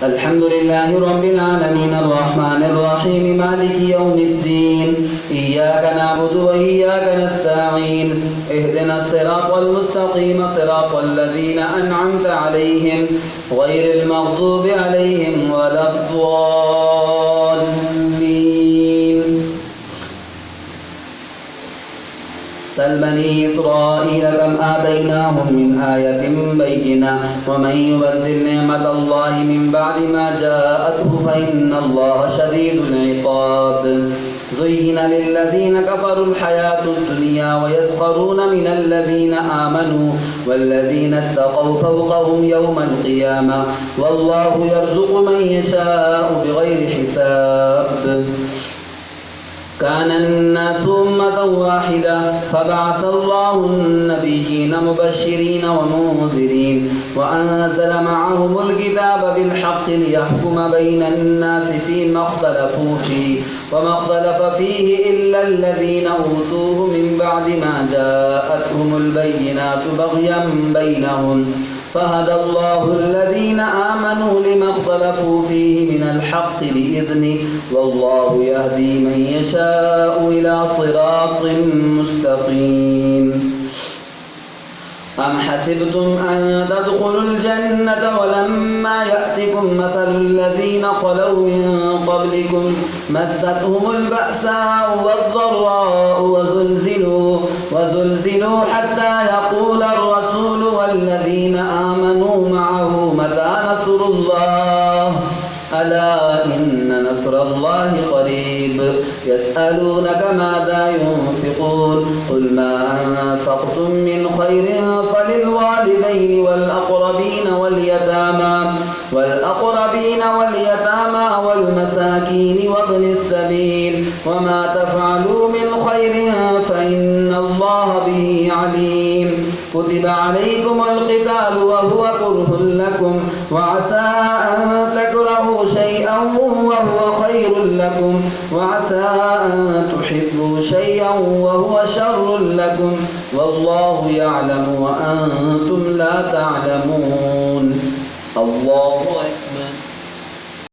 الحمد لله رب العالمين الرحمن الرحيم مالك يوم الدين إياك نعبد وإياك نستعين اهدنا الصراط المستقيم صراط الذين أنعمت عليهم غير المغضوب عليهم ولا الضالين. سل بني إسرائيل كم آتيناهم من آية بينة ومن يبدل نعمة الله من بعد ما جاءته فإن الله شديد العقاب. زين للذين كفروا الحياة الدنيا ويسخرون من الذين آمنوا والذين اتقوا فوقهم يوم القيامة والله يرزق من يشاء بغير حساب. كان الناس أمة واحدة فبعث الله النبيين مبشرين ومنذرين وأنزل معهم الكتاب بالحق ليحكم بين الناس فيما اختلفوا فيه وما اختلف فيه إلا الذين أوتوه من بعد ما جاءتهم البينات بغيا بينهم فهدى الله الذين آمنوا لما اختلفوا فيه من الحق بإذنه والله يهدي من يشاء إلى صراط مستقيم. أم حسبتم أن تدخلوا الجنة ولما يأتكم مثل الذين خلوا من قبلكم مستهم البأساء والضراء وزلزلوا حتى يقول الرسول والذين آمنوا معه متى نصر الله ألا إن نصر الله قريب. يسألونك ماذا ينفقون قل ما أنفقتم من خير فللوالدين والأقربين واليتامى والمساكين وابن السبيل وما تفعلوا من خير فإن الله به عليم. كتب عليكم القتال وهو كره لكم وعسى أن تكرهوا شيئا وهو خير لكم وعسى أن تحبوا شيئا وهو شر لكم والله يعلم وأنتم لا تعلمون. الله أكبر.